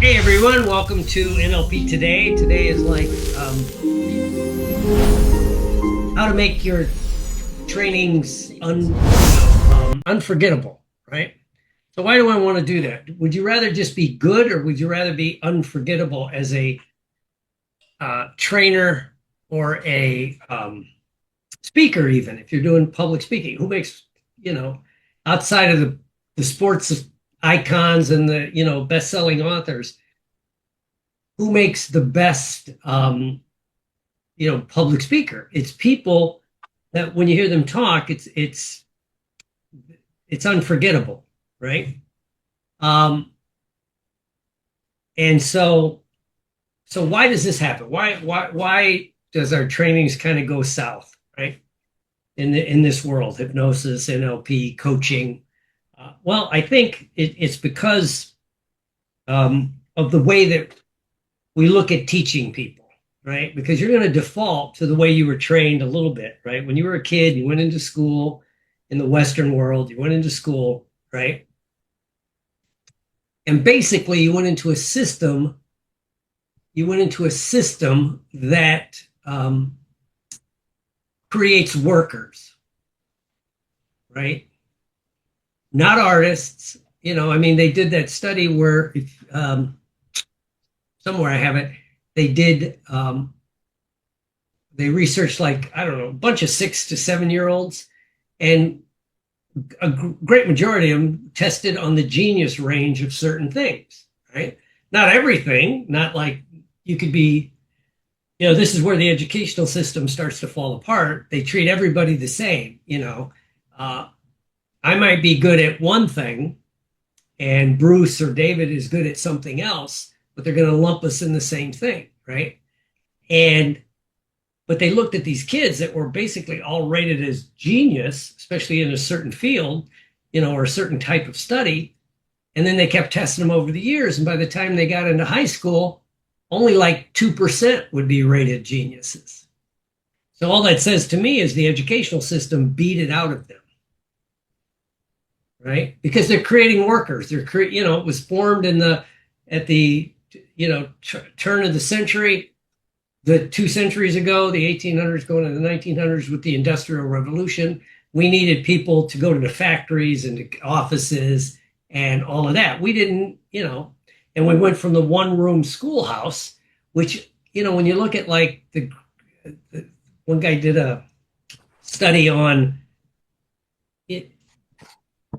Hey everyone, welcome to NLP Today. Today is like how to make your trainings unforgettable, right? So why do I want to do that? Would you rather just be good, or would you rather be unforgettable as a trainer or a speaker, even if you're doing public speaking? Who makes, outside of the sports icons and the best-selling authors, who makes the best public speaker? It's people that when you hear them talk, it's unforgettable, right? And so why does this happen? Why does our trainings kind of go south, right? In this world, hypnosis, NLP, coaching. Well, I think it's because of the way that we look at teaching people, right? Because you're going to default to the way you were trained a little bit, right? When you were a kid, you went into school in the Western world, you went into school, right? And basically you went into a system that creates workers, right? Not artists. They did that study where somewhere I have it, they researched, like, I don't know, a bunch of 6 to 7 year olds, and a great majority of them tested on the genius range of certain things, right? Not everything, not like you could be, this is where the educational system starts to fall apart. They treat everybody the same. I might be good at one thing and Bruce or David is good at something else, but they're going to lump us in the same thing, right? But they looked at these kids that were basically all rated as genius, especially in a certain field, or a certain type of study. And then they kept testing them over the years. And by the time they got into high school, only like 2% would be rated geniuses. So all that says to me is the educational system beat it out of them, right? Because they're creating workers. It was formed at the turn of the century, the 2 centuries ago, the 1800s going into the 1900s with the Industrial Revolution. We needed people to go to the factories and the offices and all of that. We didn't, and we went from the one-room schoolhouse, which, when you look at, like, the one guy did a study on it.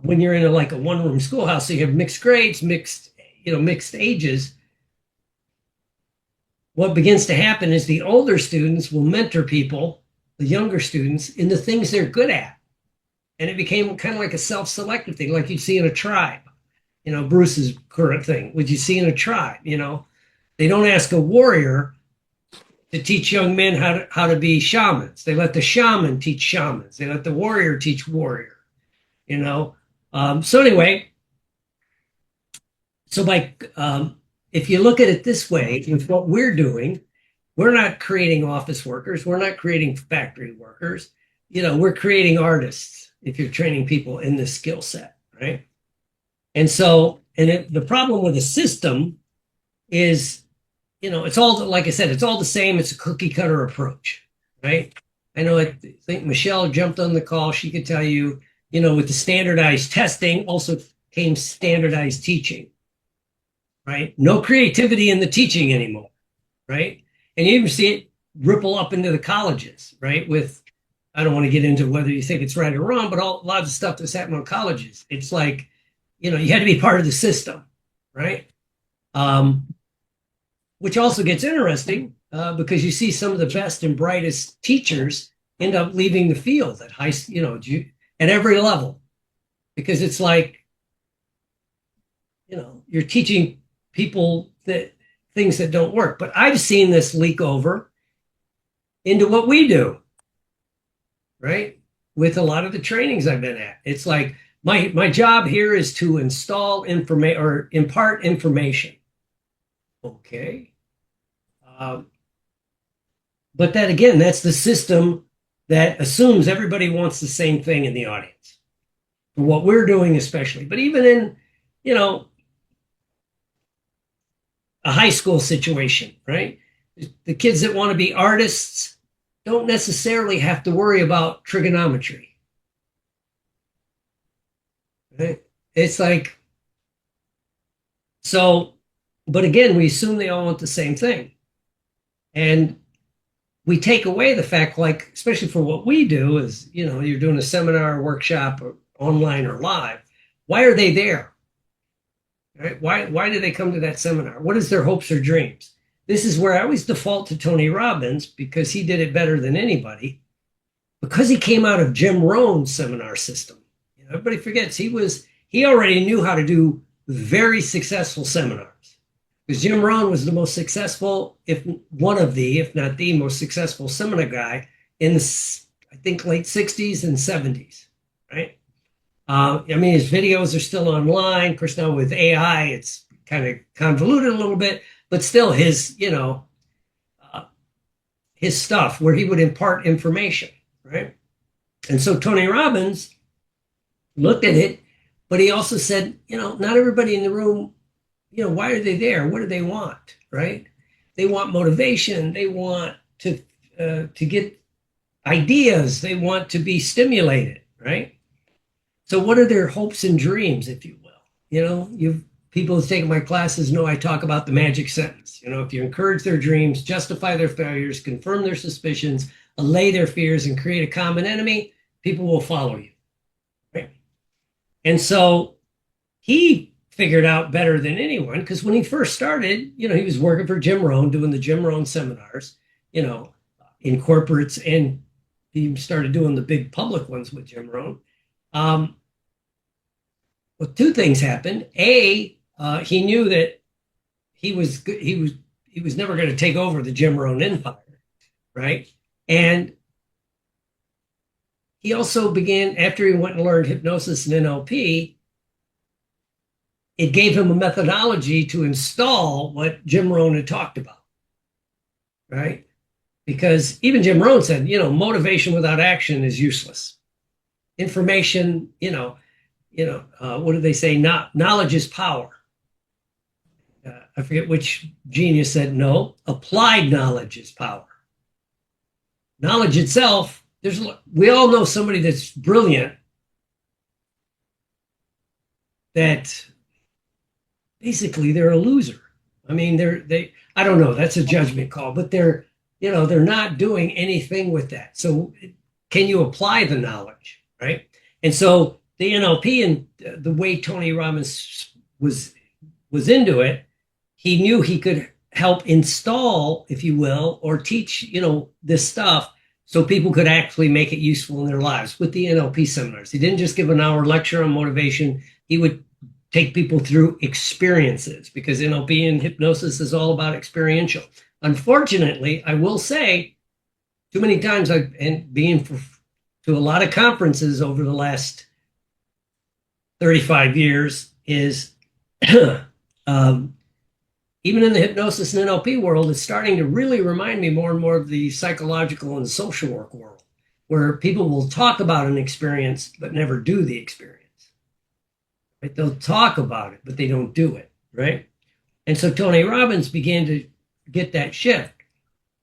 When you're in a one-room schoolhouse, so you have mixed grades, mixed ages, what begins to happen is the older students will mentor people, the younger students, in the things they're good at. And it became kind of like a self-selective thing, like you'd see in a tribe. Bruce's current thing, would you see in a tribe? They don't ask a warrior to teach young men how to be shamans. They let the shaman teach shamans. They let the warrior teach warrior, So anyway, if you look at it this way, with what we're doing, we're not creating office workers. We're not creating factory workers. We're creating artists if you're training people in this skill set, right? And so, the problem with the system is, it's all, like I said, it's all the same. It's a cookie cutter approach, right? I think Michelle jumped on the call. She could tell you, with the standardized testing also came standardized teaching, right? No creativity in the teaching anymore, right? And you even see it ripple up into the colleges, right? I don't want to get into whether you think it's right or wrong, but a lot of the stuff that's happening in colleges, it's like, you had to be part of the system, right? Which also gets interesting because you see some of the best and brightest teachers end up leaving the field at at every level, because it's like, you're teaching people things that don't work. But I've seen this leak over into what we do, right? With a lot of the trainings I've been at. It's like, my job here is to install information or impart information. Okay. But that, again, that's the system that assumes everybody wants the same thing in the audience. For what we're doing especially. But even in, a high school situation, right? The kids that want to be artists don't necessarily have to worry about trigonometry. Right? It's like, so, but again, we assume they all want the same thing. And we take away the fact, like, especially for what we do is, you're doing a seminar, workshop, or online or live. Why are they there? Right? Why do they come to that seminar? What is their hopes or dreams? This is where I always default to Tony Robbins because he did it better than anybody. Because he came out of Jim Rohn's seminar system. Everybody forgets he already knew how to do very successful seminars. Because Jim Rohn was the most successful, if not the most successful seminar guy in the, I think, late 60s and 70s, right? His videos are still online. Of course, now with AI, it's kind of convoluted a little bit, but still his stuff where he would impart information, right? And so Tony Robbins looked at it, but he also said, not everybody in the room, why are they there? What do they want, right? They want motivation. They want to get ideas. They want to be stimulated, right? So what are their hopes and dreams, if you will? People who've taken my classes know I talk about the magic sentence. If you encourage their dreams, justify their failures, confirm their suspicions, allay their fears, and create a common enemy, people will follow you, right? And so he figured out better than anyone, because when he first started, he was working for Jim Rohn, doing the Jim Rohn seminars, in corporates, and he started doing the big public ones with Jim Rohn. Well, two things happened. He knew that he was never going to take over the Jim Rohn empire, right? And he also began, after he went and learned hypnosis and NLP, it gave him a methodology to install what Jim Rohn had talked about, right? Because even Jim Rohn said, motivation without action is useless. Information, what do they say? Knowledge is power. I forget which genius said, no, applied knowledge is power. Knowledge itself, we all know somebody that's brilliant that basically they're a loser. I don't know, that's a judgment call, but they're not doing anything with that. So can you apply the knowledge, right? And so the NLP and the way Tony Robbins was into it, he knew he could help install, if you will, or teach, this stuff so people could actually make it useful in their lives with the NLP seminars. He didn't just give an hour lecture on motivation. He would take people through experiences, because NLP and hypnosis is all about experiential. Unfortunately, I will say, too many times to a lot of conferences over the last 35 years is even in the hypnosis and NLP world, it's starting to really remind me more and more of the psychological and social work world, where people will talk about an experience but never do the experience. Right? They'll talk about it, but they don't do it, right? And so Tony Robbins began to get that shift.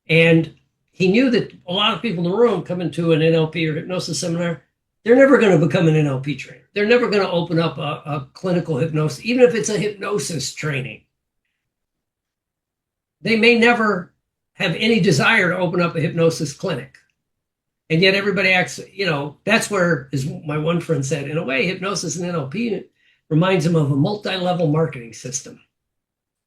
And he knew that a lot of people in the room coming to an NLP or hypnosis seminar, they're never going to become an NLP trainer. They're never going to open up a clinical hypnosis, even if it's a hypnosis training. They may never have any desire to open up a hypnosis clinic. And yet everybody acts, that's where, as my one friend said, in a way, hypnosis and NLP reminds them of a multi-level marketing system.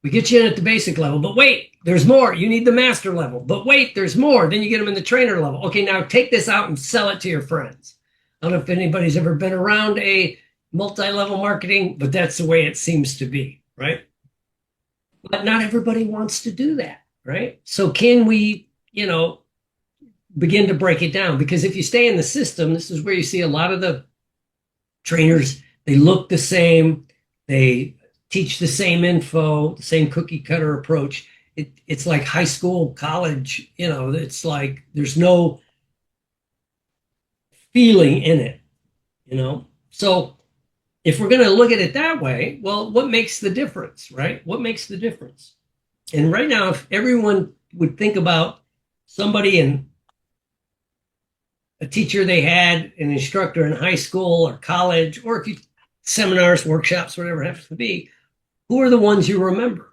We get you in at the basic level, but wait, there's more. You need the master level, but wait, there's more. Then you get them in the trainer level. Okay, now take this out and sell it to your friends. I don't know if anybody's ever been around a multi-level marketing, but that's the way it seems to be, right? But not everybody wants to do that, right? So can we, begin to break it down? Because if you stay in the system, this is where you see a lot of the trainers, they look the same, they teach the same info, the same cookie cutter approach. It's like high school, college, it's like there's no feeling in it, So if we're going to look at it that way, well, what makes the difference, right? What makes the difference? And right now, if everyone would think about somebody in a teacher they had, an instructor in high school or college, or if you seminars, workshops, whatever it happens to be, who are the ones you remember?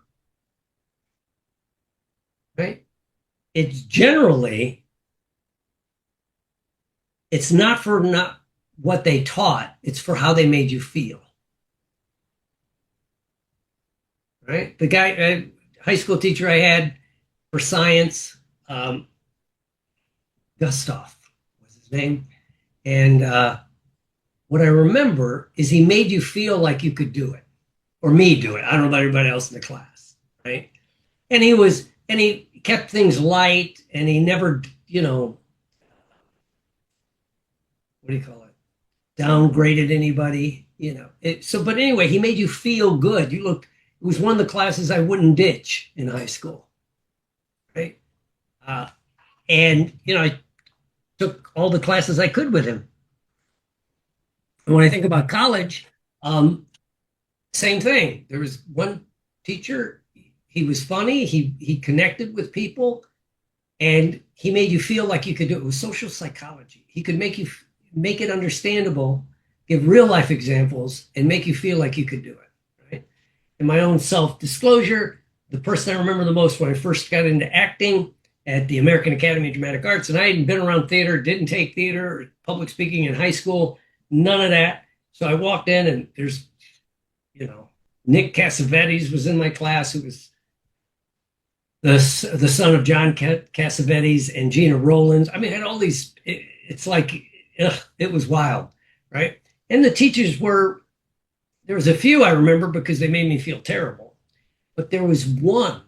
Right? It's generally, it's not for not what they taught, it's for how they made you feel. Right? The guy, high school teacher I had for science, Gustav was his name. And what I remember is he made you feel like you could do it, or me do it. I don't know about everybody else in the class, right? And he kept things light, and he never, what do you call it? Downgraded anybody, but anyway, he made you feel good. It was one of the classes I wouldn't ditch in high school, right? Uh, and, I took all the classes I could with him. And when I think about college, same thing. There was one teacher. He was funny. He connected with people, and he made you feel like you could do it. It was social psychology. He could make it understandable, give real life examples, and make you feel like you could do it. Right? In my own self disclosure, the person I remember the most when I first got into acting at the American Academy of Dramatic Arts, and I hadn't been around theater, didn't take theater or public speaking in high school, none of that. So I walked in, and there's, Nick Cassavetes was in my class, who was the son of John Cassavetes and Gina Rollins. I mean, I had all these. It's like, it was wild, right? And the teachers there was a few I remember because they made me feel terrible, but there was one,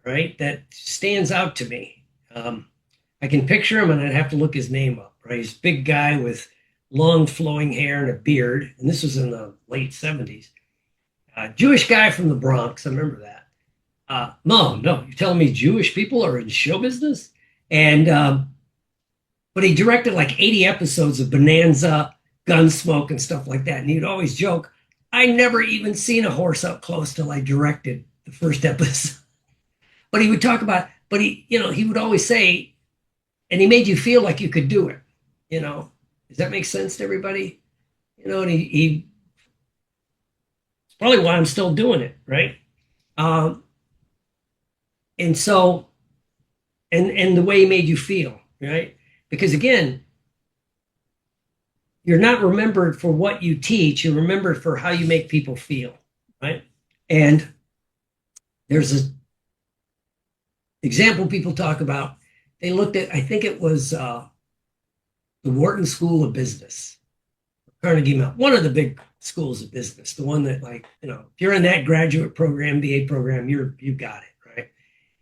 right, that stands out to me. I can picture him, and I'd have to look his name up, right? He's a big guy with long flowing hair and a beard, and this was in the late 70s. Jewish guy from the Bronx, I remember that. No, you're telling me Jewish people are in show business? And but he directed like 80 episodes of Bonanza, Gunsmoke, and stuff like that. And he'd always joke, I never even seen a horse up close till I directed the first episode. But he would talk about, he would always say, and he made you feel like you could do it. Does that make sense to everybody? And he it's probably why I'm still doing it, right? And so, and the way he made you feel, right? Because again, you're not remembered for what you teach, you're remembered for how you make people feel, right? And there's an example people talk about. They looked at, I think it was the Wharton School of Business, Carnegie Mellon, one of the big schools of business, the one that, like, if you're in that graduate program, BA program, you got it, right?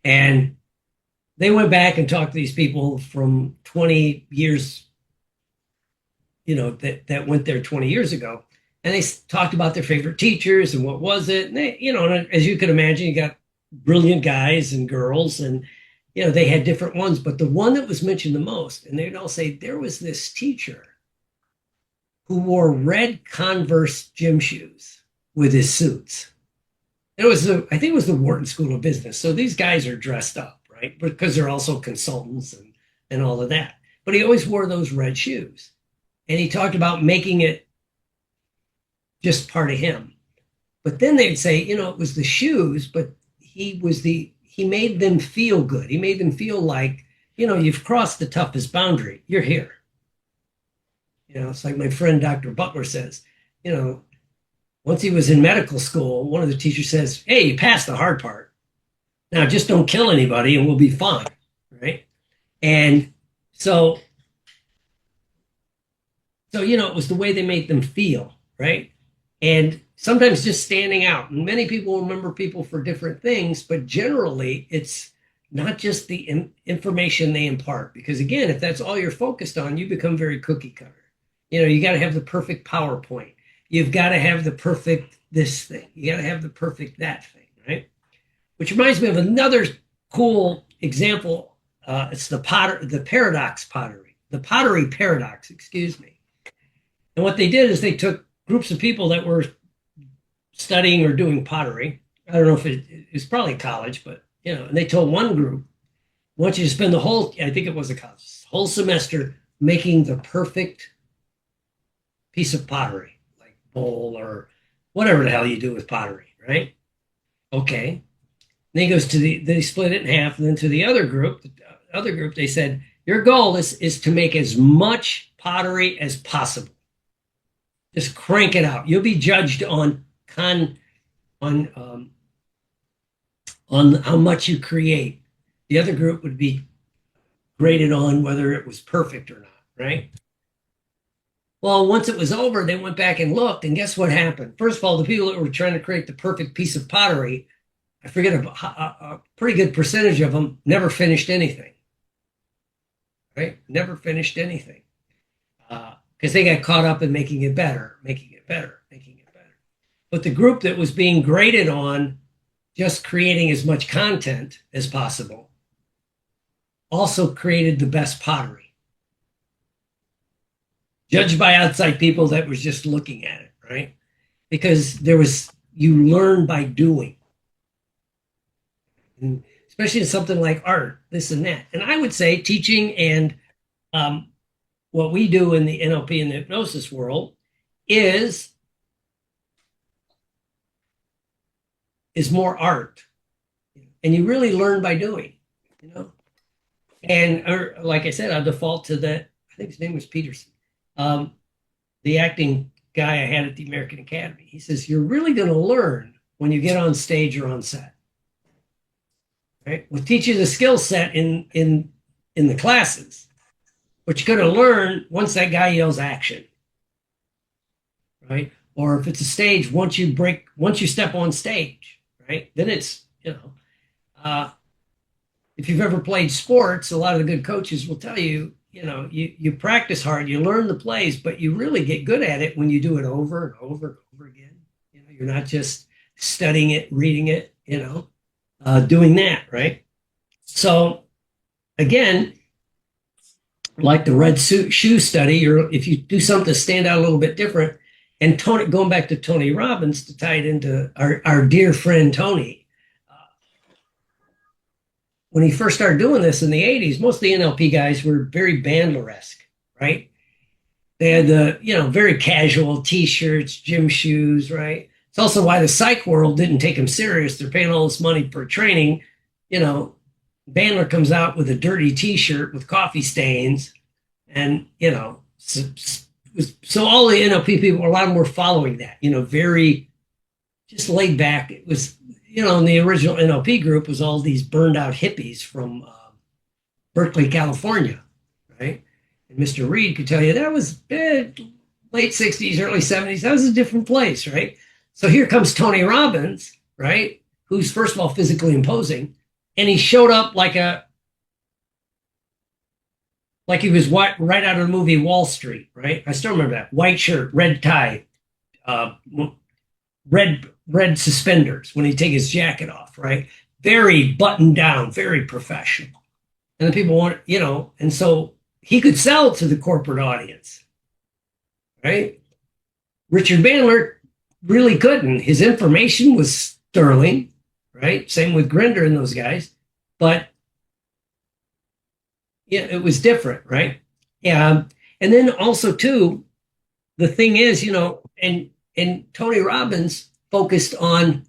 And they went back and talked to these people from 20 years, that went there 20 years ago. And they talked about their favorite teachers and what was it. And they, and as you could imagine, you got brilliant guys and girls, and, they had different ones. But the one that was mentioned the most, and they'd all say, there was this teacher who wore red Converse gym shoes with his suits. It was I think it was the Wharton School of Business. So these guys are dressed up, right? Because they're also consultants and all of that. But he always wore those red shoes. And he talked about making it just part of him. But then they'd say, it was the shoes, but he made them feel good. He made them feel like, you've crossed the toughest boundary. You're here. It's like my friend Dr. Butler says, once he was in medical school, one of the teachers says, hey, you passed the hard part. Now just don't kill anybody and we'll be fine, right? And so it was the way they made them feel, right? And sometimes just standing out. And many people remember people for different things, but generally it's not just the information they impart. Because again, if that's all you're focused on, you become very cookie cutter. You got to have the perfect PowerPoint. You've got to have the perfect this thing. You got to have the perfect that thing, right? Which reminds me of another cool example. It's the paradox pottery, the pottery paradox, excuse me. And what they did is they took groups of people that were studying or doing pottery. I don't know if it's probably college, but and they told one group, I want you to spend the whole, I think it was a whole semester making the perfect piece of pottery, like bowl or whatever the hell you do with pottery, right? Okay. Then he goes they split it in half, and then to the other group, they said, your goal is to make as much pottery as possible. Just crank it out. You'll be judged on how much you create. The other group would be graded on whether it was perfect or not, right? Well, once it was over, they went back and looked, and guess what happened? First of all, the people that were trying to create the perfect piece of pottery, I forget, a pretty good percentage of them never finished anything, right? Never finished anything. Because they got caught up in making it better, making it better, making it better. But the group that was being graded on just creating as much content as possible also created the best pottery, judged by outside people that was just looking at it, right? Because you learn by doing. And especially in something like art, this and that. And I would say teaching and what we do in the NLP and the hypnosis world is more art. And you really learn by doing, And like I said, I default to that. I think his name was Peterson, the acting guy I had at the American Academy. He says, you're really going to learn when you get on stage or on set. Right? We'll teach you the skill set in the classes, but you're going to learn once that guy yells action, right? Or if it's a stage, once you step on stage, right? Then it's, if you've ever played sports, a lot of the good coaches will tell you, you practice hard, you learn the plays, but you really get good at it when you do it over and over and over again. You're not just studying it, reading it, doing that, right? So again, like the red shoe study, or if you do something to stand out a little bit different, and going back to Tony Robbins to tie it into our dear friend Tony, when he first started doing this in the 80s, most of the NLP guys were very Bandler-esque, right? They had the, very casual t-shirts, gym shoes, right? It's also why the psych world didn't take them serious. They're paying all this money for training. Bandler comes out with a dirty t-shirt with coffee stains, and, so all the NLP people, a lot of them were following that, very just laid back. It was, in the original NLP group was all these burned out hippies from Berkeley, California, right? And Mr. Reed could tell you that was late 60s, early 70s. That was a different place, right? So here comes Tony Robbins, right? Who's, first of all, physically imposing. And he showed up like he was right out of the movie Wall Street, right? I still remember that. White shirt, red tie, red suspenders when he'd take his jacket off, right? Very buttoned down, very professional. And the people want, and so he could sell to the corporate audience, right? Richard Bandler really couldn't. His information was sterling, right? Same with Grinder and those guys. But yeah, it was different, right? Yeah. And then also too, the thing is, and Tony Robbins focused on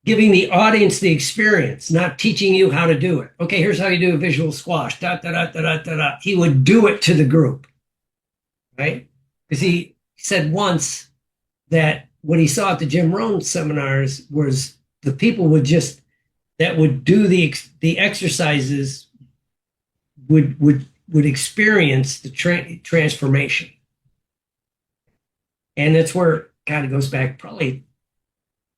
giving the audience the experience, not teaching you how to do it. Okay, here's how you do a visual squash. Da, da, da, da, da, da, da. He would do it to the group, right? Because he said once that what he saw at the Jim Rohn seminars was the people that would do the exercises would experience the transformation. And that's where it kind of goes back probably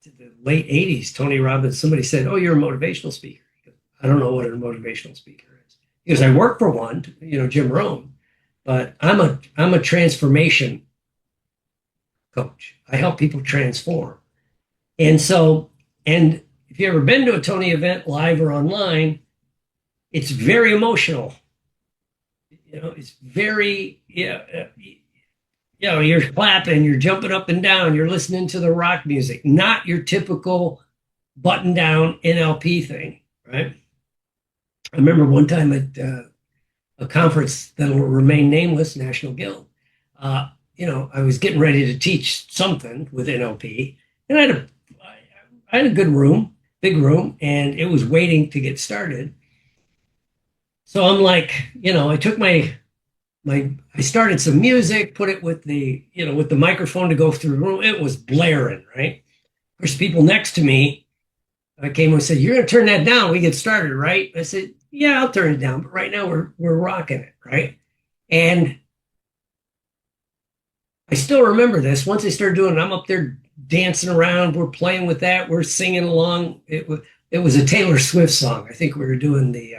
to the late 80s. Tony Robbins, somebody said, oh, you're a motivational speaker. He goes, I don't know what a motivational speaker is. He goes, I work for one, Jim Rohn, but I'm a transformation coach. I help people transform. And so, and if you've ever been to a Tony event live or online, it's very emotional. It's very, you're clapping, you're jumping up and down, you're listening to the rock music, not your typical button down NLP thing. right? I remember one time at a conference that will remain nameless, National Guild. I was getting ready to teach something with NLP, and I had a good room, big room, and it was waiting to get started. So I'm like, I took I started some music, put it with the microphone to go through the room. It was blaring, right? Of course, people next to me, I came and said, "You're going to turn that down. We get started, right?" I said, "Yeah, I'll turn it down, but right now we're rocking it, right?" And I still remember this. Once I started doing it, I'm up there dancing around. We're playing with that. We're singing along. It was a Taylor Swift song. I think we were doing the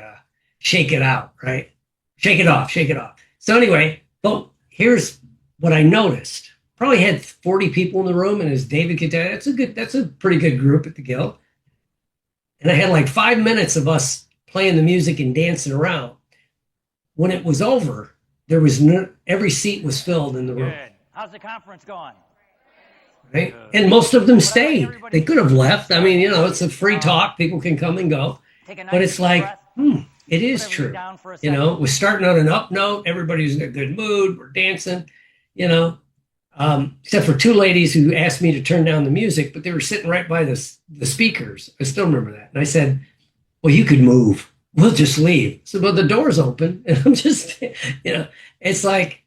"Shake It Out," right? Shake it off, shake it off. So anyway, but here's what I noticed. Probably had 40 people in the room, and as David could tell, that's a pretty good group at the Guild. And I had like 5 minutes of us playing the music and dancing around. When it was over, there was every seat was filled in the room. Good. How's the conference going? Right? And most of them stayed. They could have left. I mean, it's a free talk. People can come and go. But it's like, it is true. We're starting on an up note. Everybody's in a good mood. We're dancing, except for two ladies who asked me to turn down the music, but they were sitting right by the speakers. I still remember that. And I said, "Well, you could move. We'll just leave." So, but the door's open, and I'm just, it's like,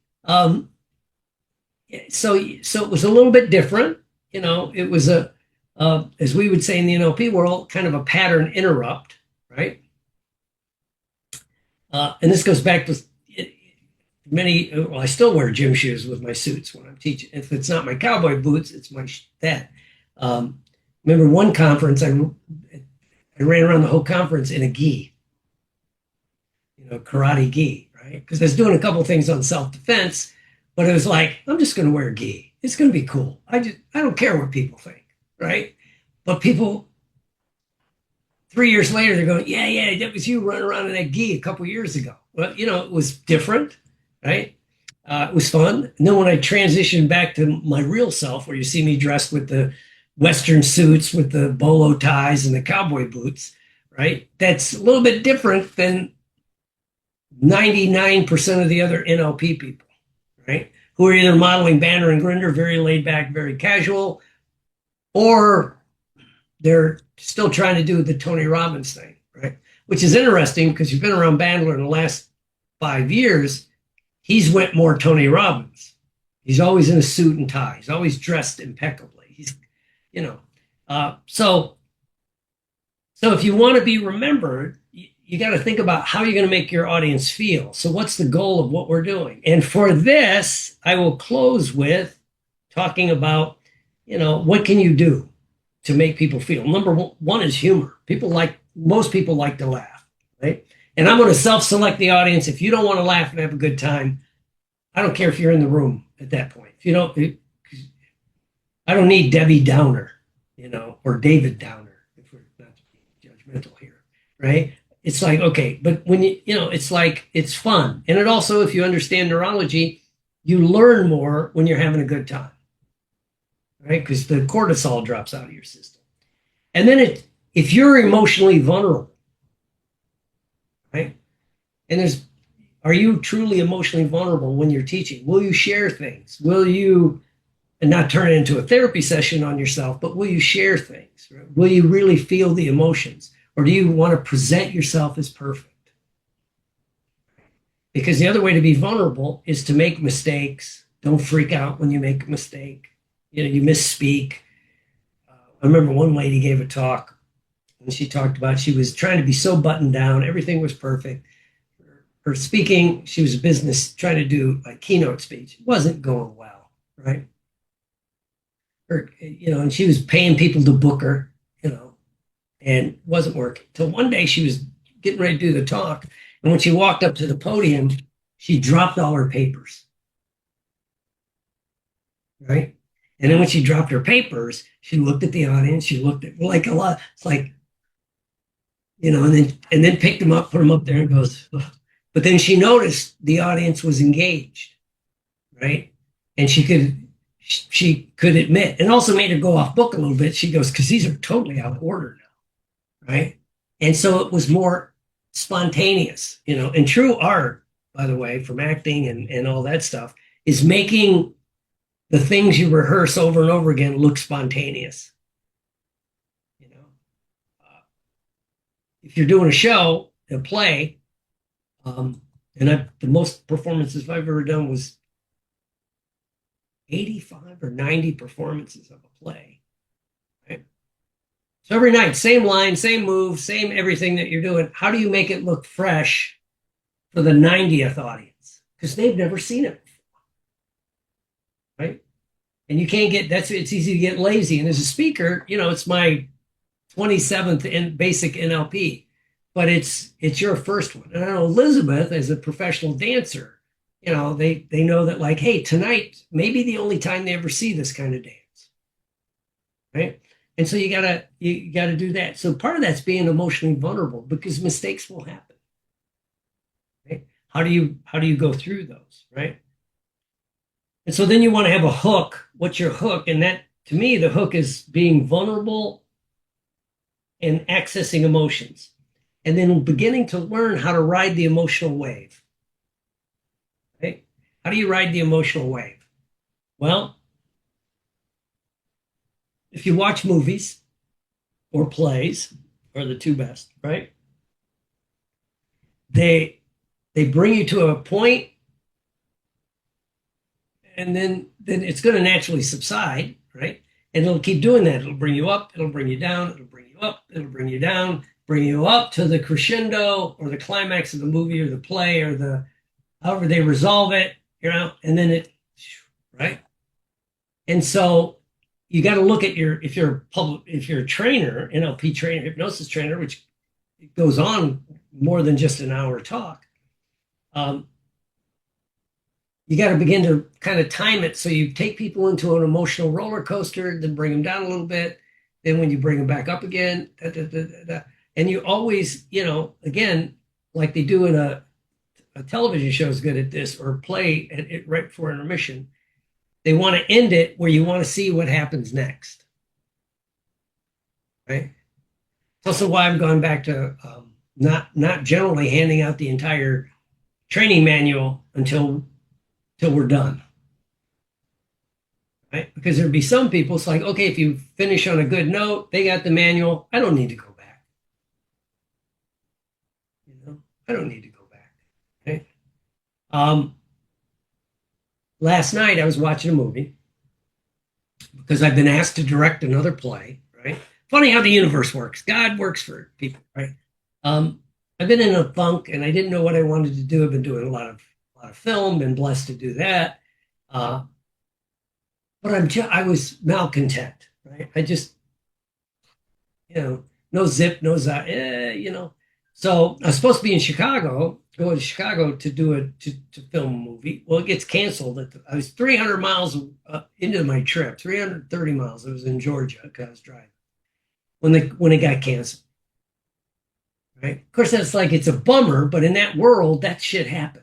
so it was a little bit different. It was as we would say in the NLP world, kind of a pattern interrupt, right? And this goes back to I still wear gym shoes with my suits when I'm teaching. If it's not my cowboy boots, it's my that. Remember one conference, I ran around the whole conference in a gi, karate gi, right? Because I was doing a couple things on self-defense, but it was like, I'm just going to wear a gi. It's going to be cool. I don't care what people think, right? But people, 3 years later, they're going, yeah, that was you running around in that gi a couple years ago. Well, it was different, right? It was fun. And then when I transitioned back to my real self, where you see me dressed with the Western suits with the bolo ties and the cowboy boots, right? That's a little bit different than 99% of the other NLP people, right? Who are either modeling Banner and Grinder, very laid back, very casual, or they're still trying to do the Tony Robbins thing, right? Which is interesting because you've been around Bandler in the last 5 years. He's went more Tony Robbins. He's always in a suit and tie. He's always dressed impeccably. He's, so if you want to be remembered, you got to think about how you're going to make your audience feel. So what's the goal of what we're doing? And for this, I will close with talking about, what can you do to make people feel? Number one is humor. Most people like to laugh, right? And I'm going to self-select the audience. If you don't want to laugh and have a good time, I don't care if you're in the room at that point. If you don't, I don't need Debbie Downer, or David Downer, if we're not to be judgmental here, right? It's like, okay, but when it's like, it's fun. And it also, if you understand neurology, you learn more when you're having a good time, right? Because the cortisol drops out of your system. And then if you're emotionally vulnerable, right? And are you truly emotionally vulnerable when you're teaching? Will you share things? Will you, and not turn it into a therapy session on yourself, but will you share things? Right? Will you really feel the emotions? Or do you want to present yourself as perfect? Because the other way to be vulnerable is to make mistakes. Don't freak out when you make a mistake. You misspeak. I remember one lady gave a talk, and she talked about she was trying to be so buttoned down. Everything was perfect. Her speaking, she was a business trying to do a keynote speech. It wasn't going well, right? And she was paying people to book her, and it wasn't working. Till one day she was getting ready to do the talk. And when she walked up to the podium, she dropped all her papers, right? And then when she dropped her papers, she looked at the audience. She looked at like a lot. It's like, and then picked them up, put them up there, and goes. Ugh. But then she noticed the audience was engaged, right? And she could admit, and also made her go off book a little bit. She goes, because these are totally out of order now, right? And so it was more spontaneous, and true art, by the way, from acting and all that stuff, is making the things you rehearse over and over again look spontaneous. If you're doing a show, a play, and the most performances I've ever done was 85 or 90 performances of a play. Right? So every night, same line, same move, same everything that you're doing. How do you make it look fresh for the 90th audience? Because they've never seen it before. Right? And you can't it's easy to get lazy. And as a speaker, it's my 27th in basic NLP, but it's your first one. And I know Elizabeth, as a professional dancer, they know that, like, hey, tonight may be the only time they ever see this kind of dance, right? And so you gotta do that. So part of that's being emotionally vulnerable, because mistakes will happen. Right? How do you go through those, right? And so then you want to have a hook. What's your hook? And that, to me, the hook is being vulnerable and accessing emotions, and then beginning to learn how to ride the emotional wave. Okay? How do you ride the emotional wave? Well, if you watch movies or plays, are the two best, right? They bring you to a point, and then it's going to naturally subside, right? And it'll keep doing that. It'll bring you up, it'll bring you down, it'll bring you up, it'll bring you down, bring you up to the crescendo or the climax of the movie or the play or however they resolve it, and then right? And so you got to look at if you're a trainer, NLP trainer, hypnosis trainer, which goes on more than just an hour talk. You got to begin to kind of time it. So you take people into an emotional roller coaster, then bring them down a little bit. Then when you bring them back up again, and you always, again, like they do in a television show is good at this, or play at it right before intermission. They want to end it where you want to see what happens next. Right? It's also why I've gone back to not generally handing out the entire training manual until we're done. Right? Because there'd be some people, it's like, okay, if you finish on a good note, they got the manual, I don't need to go back. I don't need to go back. Right? Last night I was watching a movie because I've been asked to direct another play, right? Funny how the universe works. God works for people, right? I've been in a funk and I didn't know what I wanted to do. I've been doing a lot of film, been blessed to do that. But I was malcontent, right? I just, no zip, no zap, So I was supposed to be in Chicago, go to Chicago to film a movie. Well, it gets canceled. I was 300 miles into my trip, 330 miles. I was in Georgia because I was driving when it got canceled. Right? Of course, that's like, it's a bummer, but in that world, that shit happens.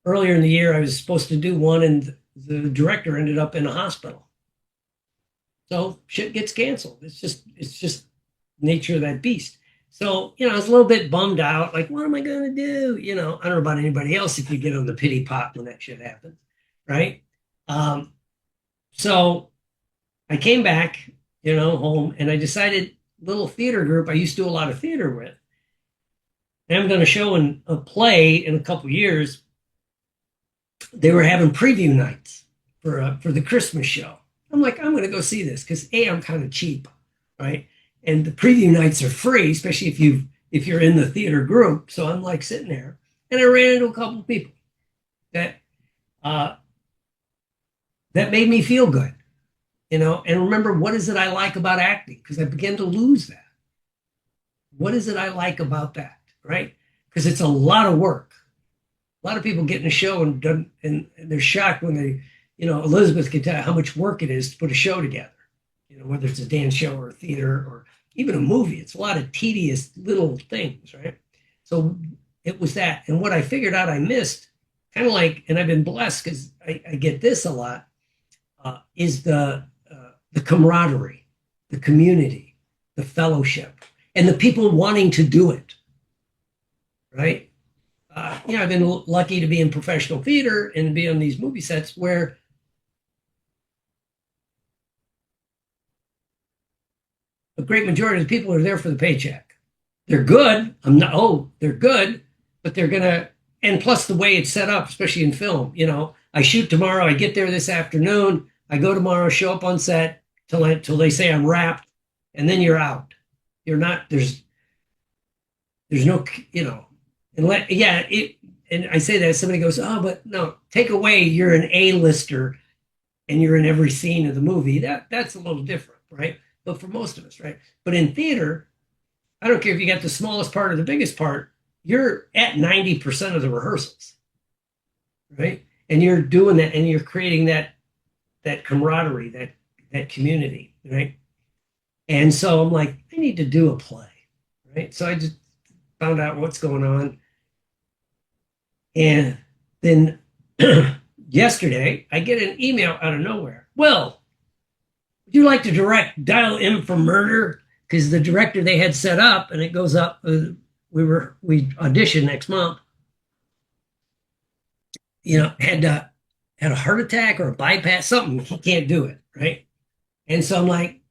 Earlier in the year, I was supposed to do one, and the director ended up in a hospital. So shit gets canceled. It's just nature of that beast. So, I was a little bit bummed out. Like, what am I going to do? I don't know about anybody else if you get on the pity pot when that shit happens, right? So I came back, home, and I decided, little theater group I used to do a lot of theater with, and I'm going to show in a play in a couple years. They were having preview nights for the Christmas show. I'm like, I'm going to go see this because I'm kind of cheap, right? And the preview nights are free, especially if you're in the theater group. So I'm like sitting there, and I ran into a couple of people that made me feel good, And remember, what is it I like about acting? Because I began to lose that. What is it I like about that, right? Because it's a lot of work. A lot of people get in a show and they're shocked when they, Elizabeth can tell you how much work it is to put a show together. Whether it's a dance show or a theater or even a movie, it's a lot of tedious little things, right? So it was that. And what I figured out I missed, kind of like, and I've been blessed because I get this a lot, is the camaraderie. the community, the fellowship, and the people wanting to do it, right? I've been lucky to be in professional theater and be on these movie sets where a great majority of the people are there for the paycheck. They're good. They're good, but they're going to, and plus the way it's set up, especially in film, I shoot tomorrow, I get there this afternoon, I go tomorrow, show up on set till they say I'm wrapped, and then you're out. You're not, there's no, and I say that, somebody goes, oh, but no, take away, you're an A-lister and you're in every scene of the movie. That's a little different, right? But for most of us, right? But in theater, I don't care if you got the smallest part or the biggest part, you're at 90% of the rehearsals, right? And you're doing that, and you're creating that camaraderie, that community, right? And so I'm like, I need to do a play, right? So I just found out what's going on. And then yesterday, I get an email out of nowhere. Well, would you like to direct Dial M for Murder? Because the director they had set up, and it goes up, we audition next month, had a heart attack or a bypass, something, he can't do it, right? And so I'm like,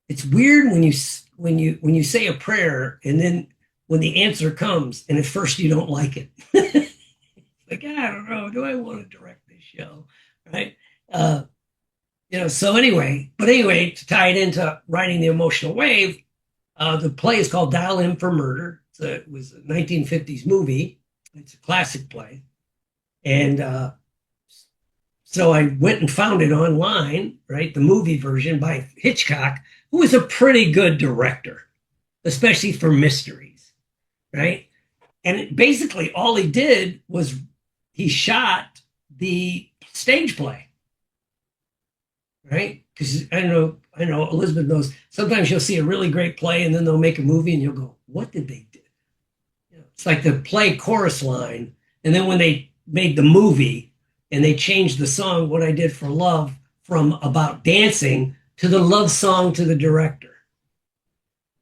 it's weird when you say a prayer and then when the answer comes and at first you don't like it. Like, I don't know, do I want to direct this show, right? So anyway, to tie it into writing the emotional wave, the play is called Dial M for Murder. It was a 1950s movie. It's a classic play. And so I went and found it online, right? The movie version by Hitchcock, who was a pretty good director, especially for mysteries, right? And basically all he did was he shot the stage play, right? Because I know Elizabeth knows, sometimes you'll see a really great play and then they'll make a movie and you'll go, what did they do? It's like the play chorus line. And then when they made the movie and they changed the song, What I Did for Love, from about dancing to the love song to the director.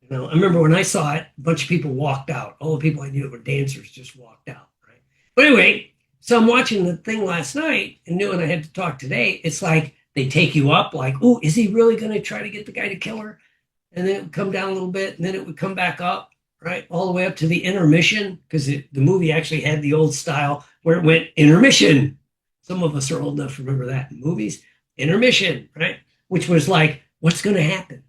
I remember when I saw it, a bunch of people walked out. All the people I knew that were dancers just walked out, right? But anyway, so I'm watching the thing last night and knew, and I had to talk today. It's like they take you up, like, oh, is he really going to try to get the guy to kill her? And then it would come down a little bit, and then it would come back up, right? All the way up to the intermission, because the movie actually had the old style where it went intermission. Some of us are old enough to remember that in movies. Intermission, right? Which was like, what's going to happen?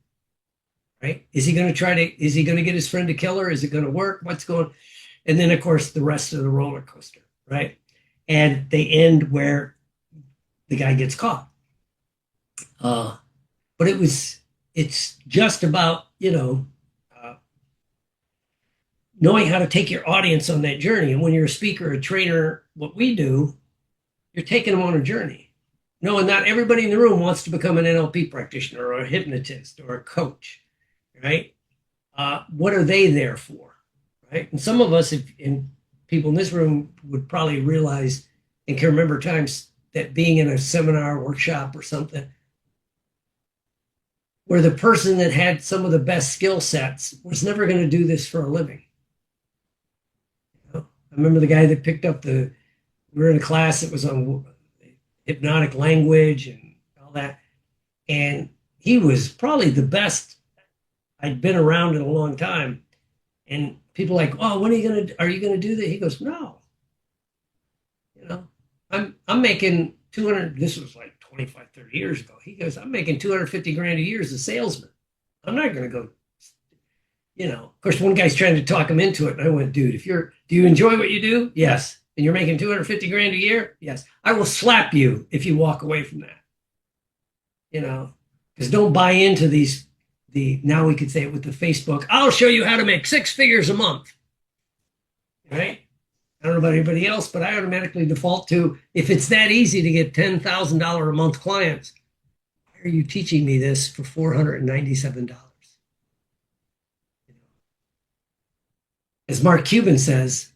Right? Is he going to get his friend to kill her? Is it going to work? And then of course the rest of the roller coaster, right? And they end where the guy gets caught. But it's just about, knowing how to take your audience on that journey. And when you're a speaker, a trainer, what we do, you're taking them on a journey. No, and not everybody in the room wants to become an NLP practitioner or a hypnotist or a coach, right? What are they there for, right? And some of us, and people in this room would probably realize and can remember times that being in a seminar, workshop, or something, where the person that had some of the best skill sets was never going to do this for a living. I remember the guy that picked up we were in a class that was on hypnotic language and all that. And he was probably the best I'd been around in a long time. And people like, oh, are you going to do that? He goes, no. I'm making 200, this was like 25, 30 years ago. He goes, I'm making 250 grand a year as a salesman. I'm not going to go, of course, one guy's trying to talk him into it. And I went, dude, do you enjoy what you do? Yes. And you're making 250 grand a year? Yes. I will slap you if you walk away from that. Because don't buy into now we could say it with the Facebook, I'll show you how to make 6 figures a month. Right? I don't know about anybody else, but I automatically default to, if it's that easy to get $10,000 a month clients, why are you teaching me this for $497? As Mark Cuban says,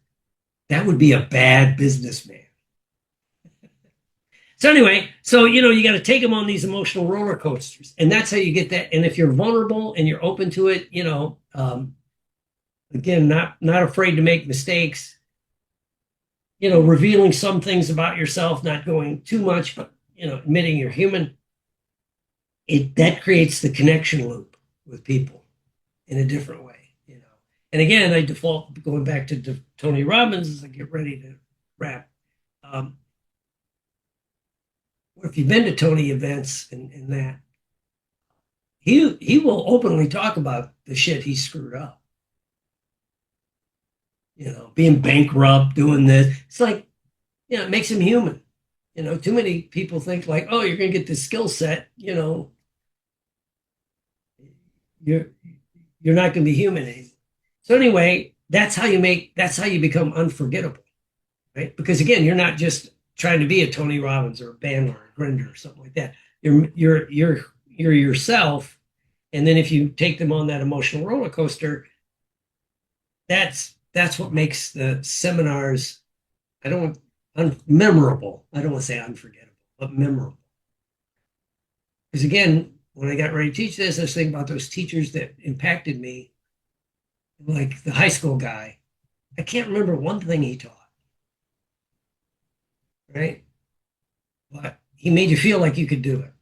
that would be a bad businessman. So anyway, so you got to take them on these emotional roller coasters, and that's how you get that. And if you're vulnerable and you're open to it, again, not afraid to make mistakes, revealing some things about yourself, not going too much, but admitting you're human. That creates the connection loop with people in a different way. And again, I default going back to Tony Robbins as I get ready to wrap. If you've been to Tony events and that, he will openly talk about the shit he screwed up. Being bankrupt, doing this. It's like, it makes him human. Too many people think like, oh, you're going to get this skill set, you're not going to be human anymore. So anyway, that's how you become unforgettable, right? Because again, you're not just trying to be a Tony Robbins or a Bandler or a Grinder or something like that. You're yourself, and then if you take them on that emotional roller coaster, that's what makes the seminars, memorable. I don't want to say unforgettable, but memorable. Because again, when I got ready to teach this, I was thinking about those teachers that impacted me, like the high school guy. I can't remember one thing he taught, right? But he made you feel like you could do it,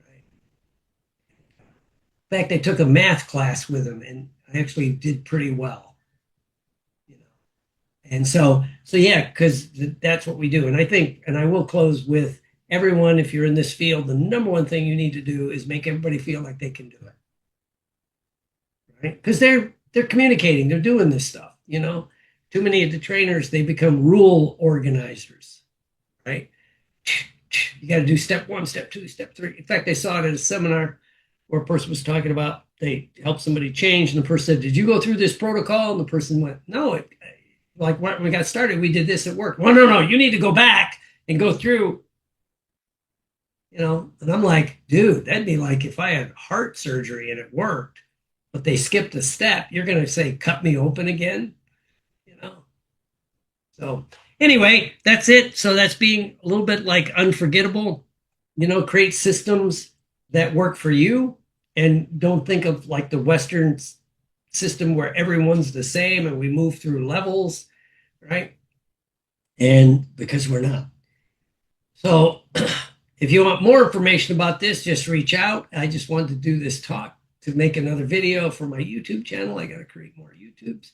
right? In fact, I took a math class with him, and I actually did pretty well. And so yeah, because that's what we do. And I think, and I will close with everyone, if you're in this field, the number one thing you need to do is make everybody feel like they can do it, right? Because they're communicating, they're doing this stuff, Too many of the trainers, they become rule organizers, right? You got to do step 1, step 2, step 3. In fact, I saw it at a seminar where a person was talking about they helped somebody change, and the person said, did you go through this protocol? And the person went, no, like when we got started, we did this at work. Well, no, you need to go back and go through, and I'm like, dude, that'd be like if I had heart surgery and it worked, but they skipped a step. You're going to say, cut me open again, So anyway, that's it. So that's being a little bit like unforgettable, create systems that work for you, and don't think of like the Western system where everyone's the same and we move through levels, right? And because we're not. So if you want more information about this, just reach out. I just wanted to do this talk to make another video for my YouTube channel. I got to create more YouTubes.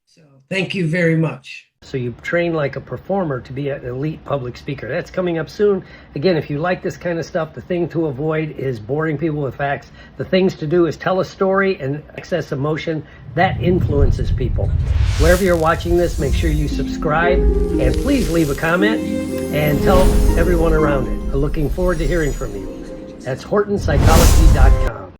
So thank you very much. So you train like a performer to be an elite public speaker. That's coming up soon. Again, if you like this kind of stuff, the thing to avoid is boring people with facts. The things to do is tell a story and excess emotion. That influences people. Wherever you're watching this, make sure you subscribe and please leave a comment and tell everyone around it. I'm looking forward to hearing from you. That's HortonPsychology.com.